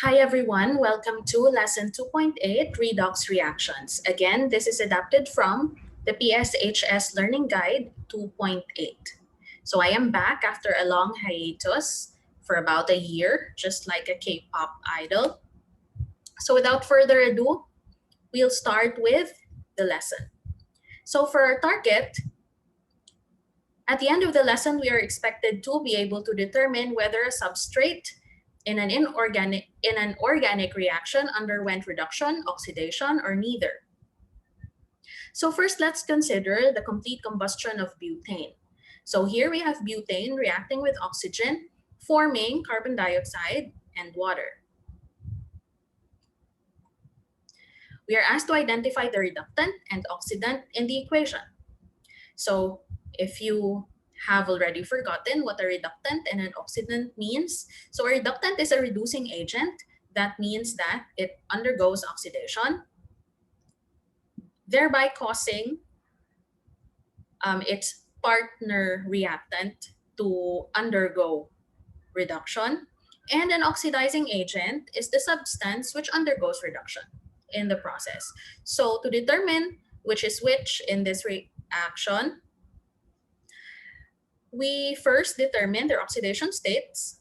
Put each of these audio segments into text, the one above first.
Hi everyone, welcome to lesson 2.8 Redox Reactions. Again, this is adapted from the PSHS Learning Guide 2.8. So I am back after a long hiatus for about a year, just like a K-pop idol. So without further ado, we'll start with the lesson. So for our target, at the end of the lesson, we are expected to be able to determine whether a substrate in an organic reaction underwent reduction, oxidation, or neither. So first, let's consider the complete combustion of butane. So here we have butane reacting with oxygen, forming carbon dioxide and water. We are asked to identify the reductant and oxidant in the equation. So if you have already forgotten what a reductant and an oxidant means, so a reductant is a reducing agent. That means that it undergoes oxidation, thereby causing its partner reactant to undergo reduction. And an oxidizing agent is the substance which undergoes reduction in the process. So to determine which is which in this reaction, we first determine their oxidation states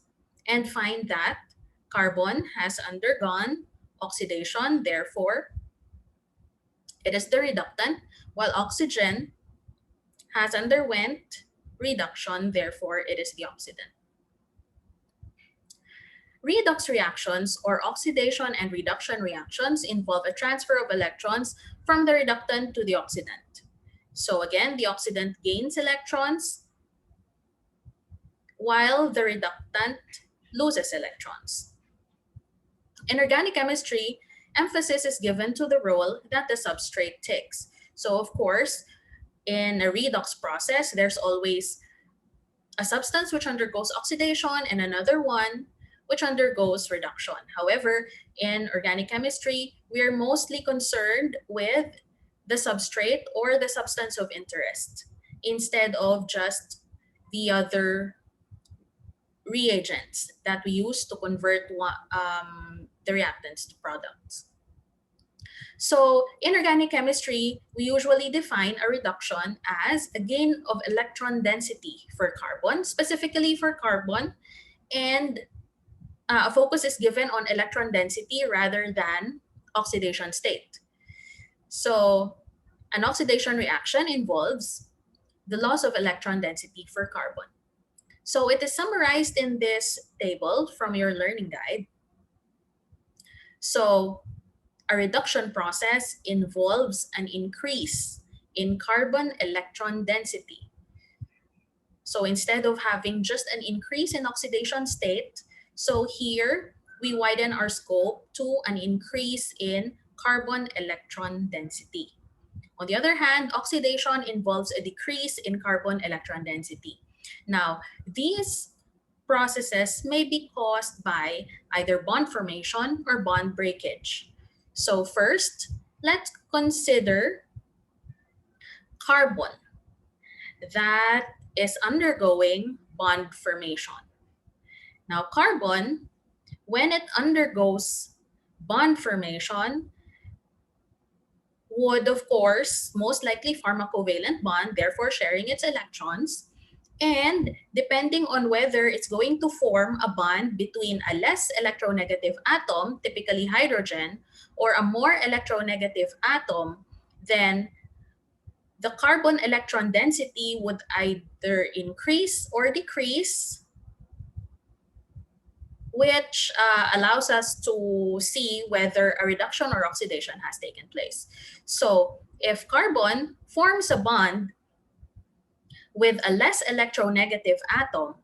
and find that carbon has undergone oxidation, therefore it is the reductant, while oxygen has underwent reduction, therefore it is the oxidant. Redox reactions or oxidation and reduction reactions involve a transfer of electrons from the reductant to the oxidant. So again, the oxidant gains electrons while the reductant loses electrons. In organic chemistry, emphasis is given to the role that the substrate takes. So of course, in a redox process, there's always a substance which undergoes oxidation and another one which undergoes reduction. However, in organic chemistry, we are mostly concerned with the substrate or the substance of interest instead of just the other reagents that we use to convert the reactants to products. So in organic chemistry, we usually define a reduction as a gain of electron density for carbon, specifically for carbon, and a focus is given on electron density rather than oxidation state. So an oxidation reaction involves the loss of electron density for carbon. So it is summarized in this table from your learning guide. So a reduction process involves an increase in carbon electron density. So instead of having just an increase in oxidation state, so here we widen our scope to an increase in carbon electron density. On the other hand, oxidation involves a decrease in carbon electron density. Now, these processes may be caused by either bond formation or bond breakage. So first, let's consider carbon that is undergoing bond formation. Now, carbon, when it undergoes bond formation, would, of course, most likely form a covalent bond, therefore sharing its electrons. And depending on whether it's going to form a bond between a less electronegative atom, typically hydrogen, or a more electronegative atom, then the carbon electron density would either increase or decrease, which allows us to see whether a reduction or oxidation has taken place. So if carbon forms a bond with a less electronegative atom,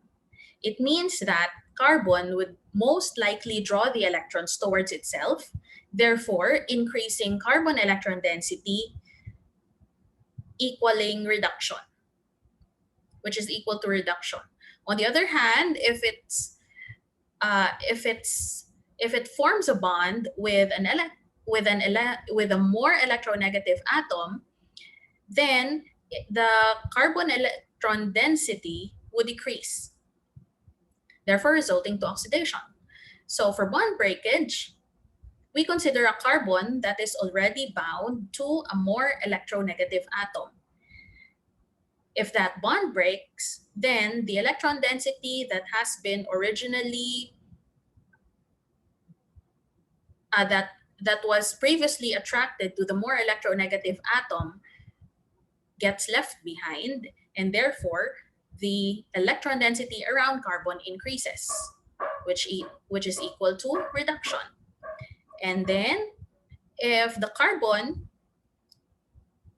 it means that carbon would most likely draw the electrons towards itself, therefore increasing carbon electron density equaling reduction, which is equal to reduction. On the other hand, if it forms a bond with a more electronegative atom, then the carbon electron density would decrease, therefore resulting to oxidation. So for bond breakage, we consider a carbon that is already bound to a more electronegative atom. If that bond breaks, then the electron density that has been originally that was previously attracted to the more electronegative atom gets left behind, and therefore the electron density around carbon increases, which is equal to reduction. And then if the carbon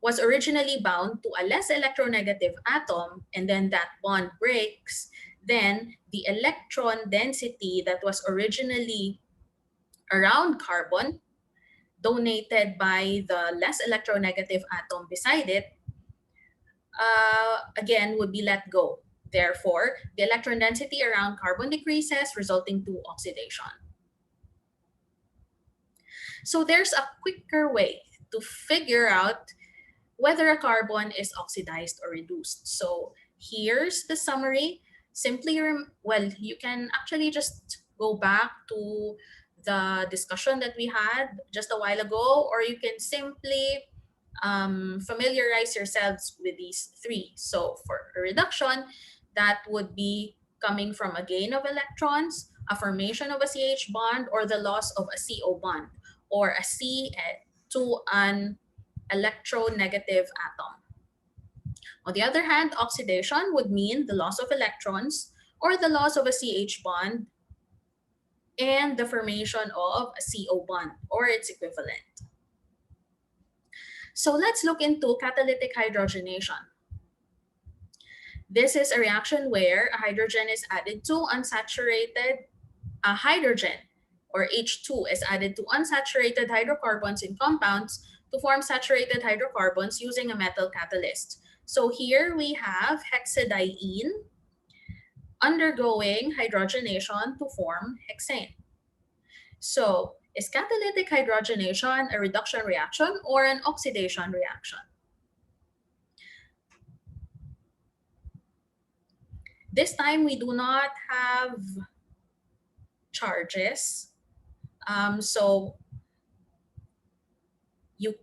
was originally bound to a less electronegative atom and then that bond breaks, then the electron density that was originally around carbon donated by the less electronegative atom beside it again would be let go. Therefore, the electron density around carbon decreases, resulting to oxidation. So there's a quicker way to figure out whether a carbon is oxidized or reduced. So here's the summary. Simply, well, you can actually just go back to the discussion that we had just a while ago, or you can simply familiarize yourselves with these three. So for a reduction, that would be coming from a gain of electrons, a formation of a CH bond, or the loss of a CO bond, or a C to an electronegative atom. On the other hand, oxidation would mean the loss of electrons or the loss of a CH bond and the formation of a CO bond or its equivalent. So let's look into catalytic hydrogenation. This is a reaction where a hydrogen is added to unsaturated hydrogen, or H2 is added to unsaturated hydrocarbons in compounds to form saturated hydrocarbons using a metal catalyst. So here we have hexadiene undergoing hydrogenation to form hexane. So is catalytic hydrogenation a reduction reaction or an oxidation reaction? This time we do not have charges. So you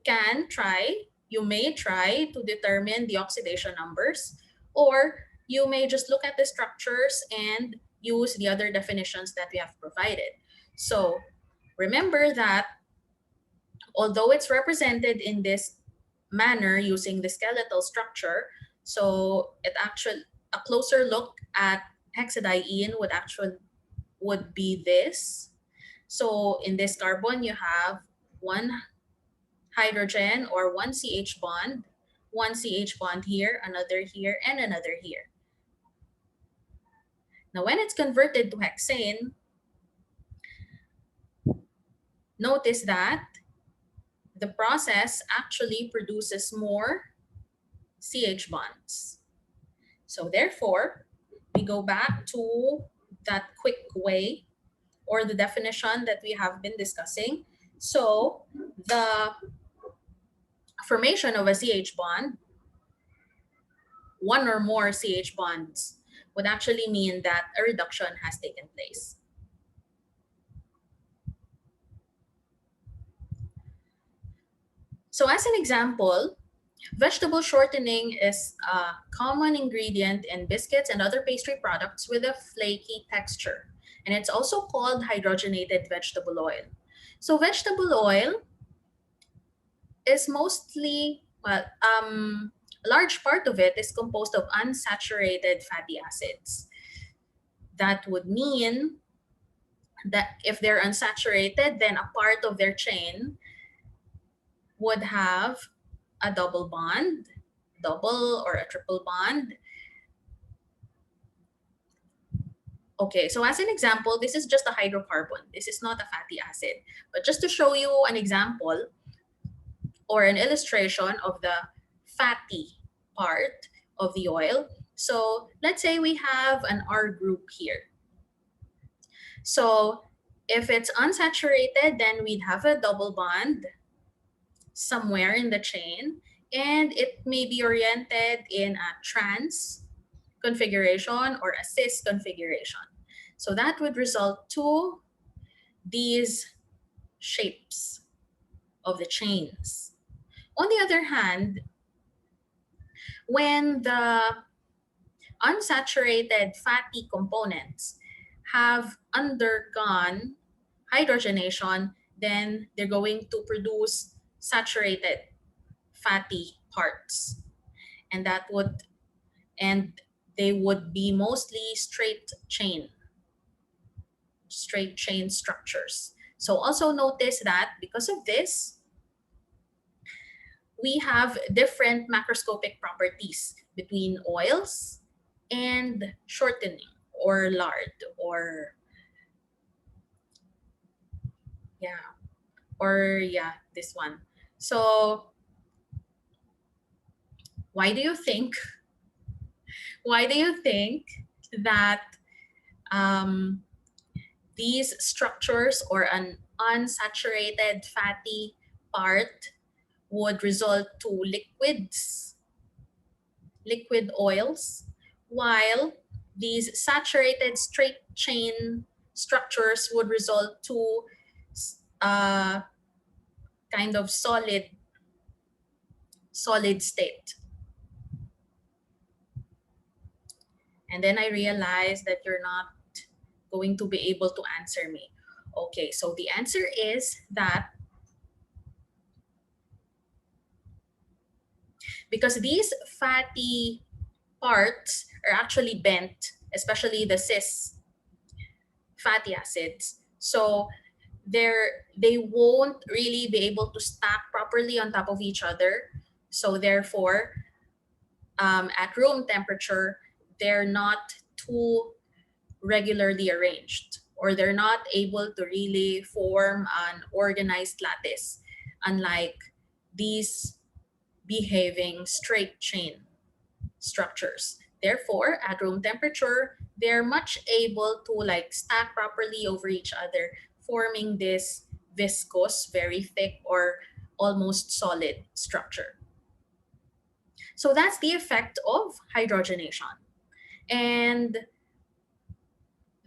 may try to determine the oxidation numbers, or you may just look at the structures and use the other definitions that we have provided. So remember that although it's represented in this manner using the skeletal structure, so a closer look at hexadiene would be this. So in this carbon, you have one hydrogen or one CH bond here, another here, and another here. Now, when it's converted to hexane, notice that the process actually produces more CH bonds. So therefore, we go back to that quick way or the definition that we have been discussing. So the formation of a CH bond, one or more CH bonds, would actually mean that a reduction has taken place. So as an example, vegetable shortening is a common ingredient in biscuits and other pastry products with a flaky texture. And it's also called hydrogenated vegetable oil. So vegetable oil is mostly, well, a large part of it is composed of unsaturated fatty acids. That would mean that if they're unsaturated, then a part of their chain would have a double bond, double or a triple bond. Okay, so as an example, this is just a hydrocarbon. This is not a fatty acid. But just to show you an example or an illustration of the fatty part of the oil. So let's say we have an R group here. So if it's unsaturated, then we'd have a double bond somewhere in the chain, and it may be oriented in a trans configuration or a cis configuration. So that would result to these shapes of the chains. On the other hand, when the unsaturated fatty components have undergone hydrogenation, then they're going to produce saturated fatty parts. And they would be mostly straight chain structures. So also notice that because of this, we have different macroscopic properties between oils and shortening or lard or this one. So why do you think that these structures or an unsaturated fatty part would result to liquid oils, while these saturated straight chain structures would result to kind of solid state? And then I realized that you're not going to be able to answer me. Okay, so the answer is that because these fatty parts are actually bent, especially the cis fatty acids, so they won't really be able to stack properly on top of each other. So therefore, at room temperature, they're not too regularly arranged, or they're not able to really form an organized lattice, unlike these behaving straight chain structures. Therefore, at room temperature, they're much able to like stack properly over each other, forming this viscous, very thick, or almost solid structure. So that's the effect of hydrogenation. And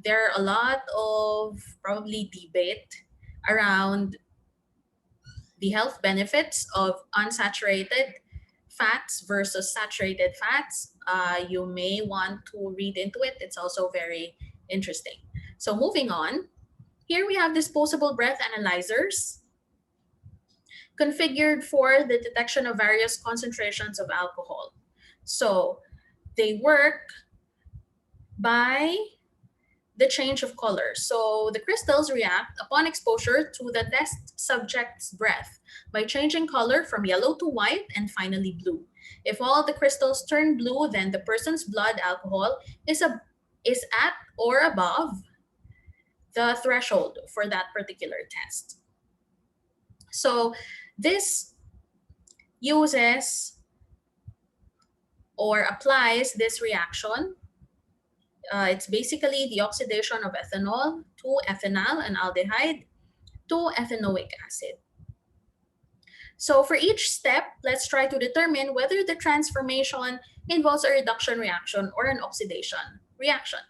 there are a lot of probably debate around the health benefits of unsaturated fats versus saturated fats. You may want to read into it. It's also very interesting. So moving on, here we have disposable breath analyzers configured for the detection of various concentrations of alcohol. So they work by the change of color. So the crystals react upon exposure to the test subject's breath by changing color from yellow to white and finally blue. If all the crystals turn blue, then the person's blood alcohol is at or above the threshold for that particular test. So this uses or applies this reaction. It's basically the oxidation of ethanol to ethanal and aldehyde to ethanoic acid. So for each step, let's try to determine whether the transformation involves a reduction reaction or an oxidation reaction.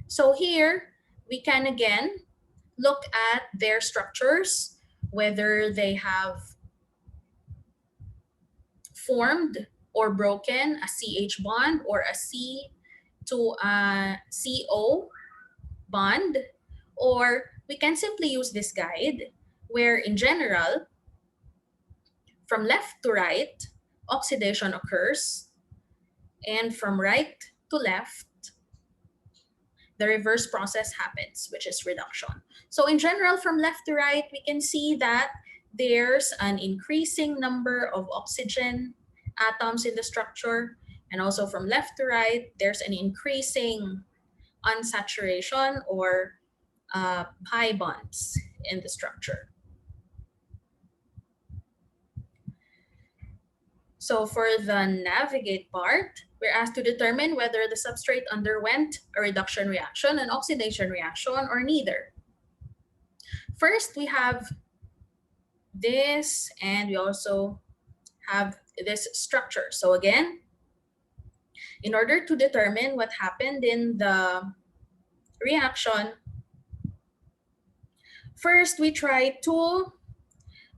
So here, we can again look at their structures, whether they have formed or broken a CH bond or a C to a CO bond, or we can simply use this guide where in general, from left to right, oxidation occurs, and from right to left, the reverse process happens, which is reduction. So in general, from left to right, we can see that there's an increasing number of oxygen atoms in the structure, and also from left to right, there's an increasing unsaturation or pi bonds in the structure. So for the navigate part, we're asked to determine whether the substrate underwent a reduction reaction, an oxidation reaction, or neither. First, we have this, and we also have this structure. So again, in order to determine what happened in the reaction, First, we try to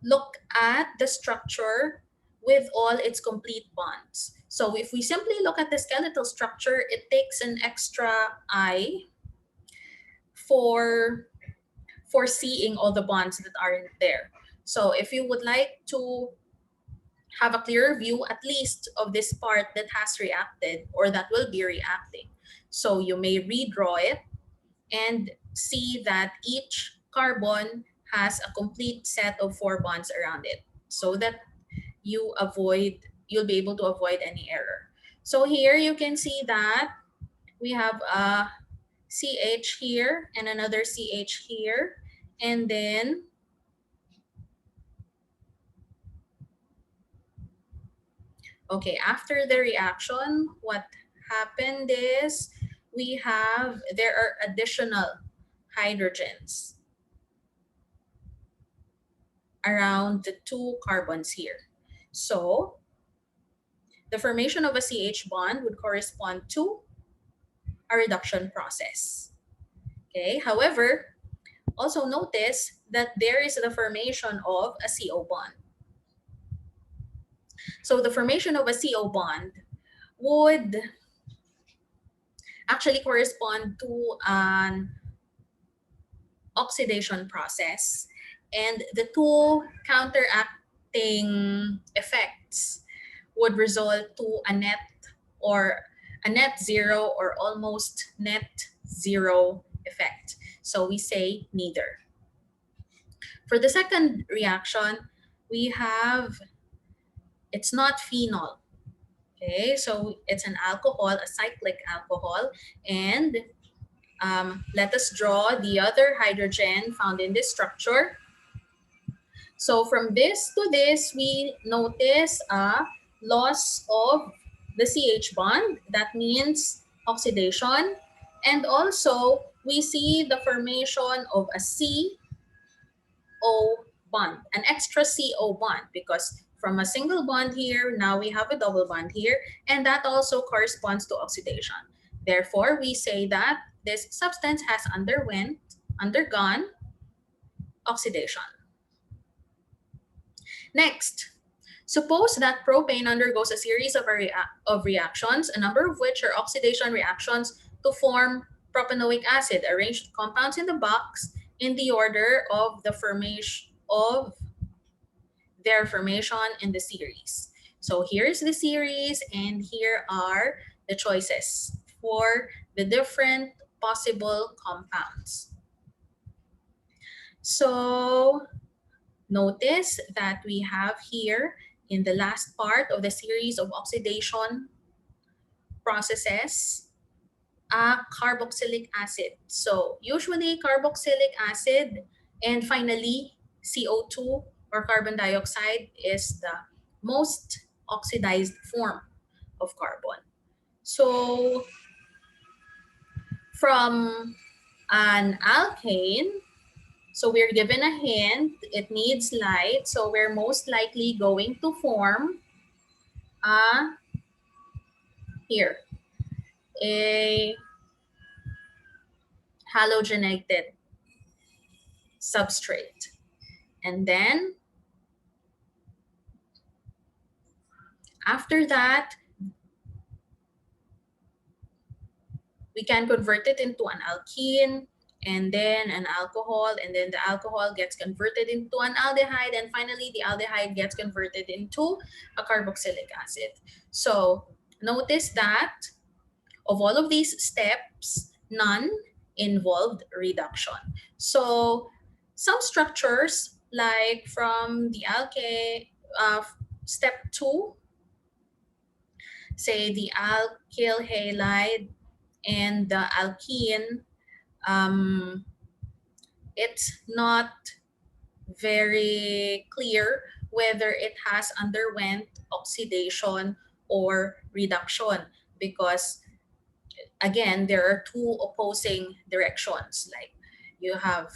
look at the structure with all its complete bonds. So if we simply look at the skeletal structure, it takes an extra eye for seeing all the bonds that aren't there. So if you would like to have a clearer view, at least of this part that has reacted or that will be reacting, so you may redraw it and see that each carbon has a complete set of 4 bonds around it, so that you'll be able to avoid any error. So here you can see that we have a CH here and another CH here, and then okay, after the reaction, what happened is there are additional hydrogens around the 2 carbons here. So the formation of a CH bond would correspond to a reduction process. Okay, however, also notice that there is the formation of a CO bond. So the formation of a CO bond would actually correspond to an oxidation process, and the two counteracting effects would result to a net zero or almost net zero effect. So we say neither. For the second reaction, we have, it's not phenol. Okay, so it's an alcohol, a cyclic alcohol, and let us draw the other hydrogen found in this structure. So from this to this, we notice a loss of the CH bond. That means oxidation. And also, we see the formation of a CO bond, an extra CO bond, because from a single bond here, now we have a double bond here, and that also corresponds to oxidation. Therefore, we say that this substance has undergone oxidation. Next, suppose that propane undergoes a series of reactions, a number of which are oxidation reactions to form propanoic acid, arranged compounds in the box in the order of the formation of their formation in the series. So here's the series, and here are the choices for the different possible compounds. So notice that we have here in the last part of the series of oxidation processes a carboxylic acid. So usually carboxylic acid, and finally CO2 or carbon dioxide is the most oxidized form of carbon. So from an alkane, so we're given a hint, it needs light, so we're most likely going to form here, a halogenated substrate. And then after that, we can convert it into an alkene, and then an alcohol, and then the alcohol gets converted into an aldehyde, and finally the aldehyde gets converted into a carboxylic acid. So notice that of all of these steps, none involved reduction. So some structures, like from the alkane, step 2, say the alkyl halide and the alkene, it's not very clear whether it has underwent oxidation or reduction, because again, there are two opposing directions. Like you have,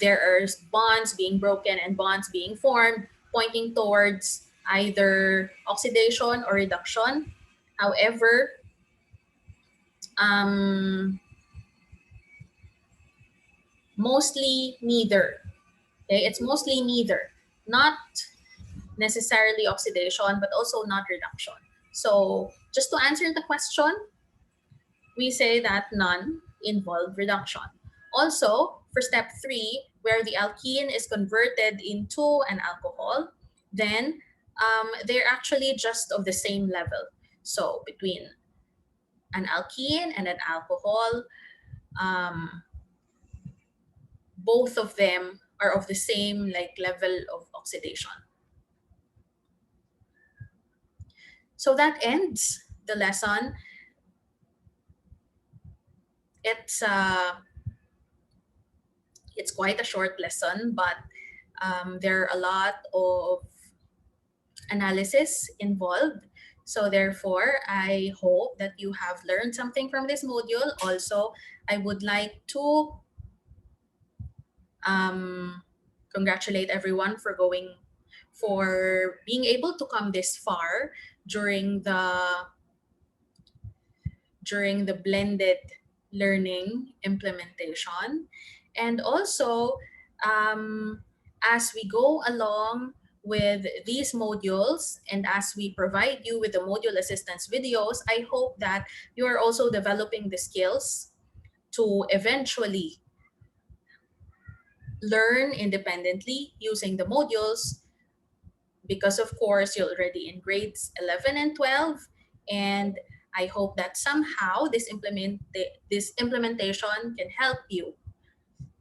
there are bonds being broken and bonds being formed, pointing towards either oxidation or reduction. However, mostly neither. Okay, it's mostly neither, not necessarily oxidation, but also not reduction. So just to answer the question, we say that none involve reduction. Also, for step 3, where the alkene is converted into an alcohol, then they're actually just of the same level. So between an alkene and an alcohol, um, both of them are of the same like level of oxidation. So that ends the lesson. It's uh, it's quite a short lesson, but there are a lot of analysis involved. So therefore, I hope that you have learned something from this module. Also, I would like to um, congratulate everyone for being able to come this far during the blended learning implementation. And also, as we go along with these modules and as we provide you with the module assistance videos, I hope that you are also developing the skills to eventually learn independently using the modules, because of course you're already in grades 11 and 12, and I hope that somehow this implementation can help you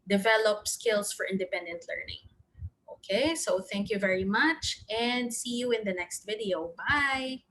develop skills for independent learning. Okay, so thank you very much and see you in the next video. Bye.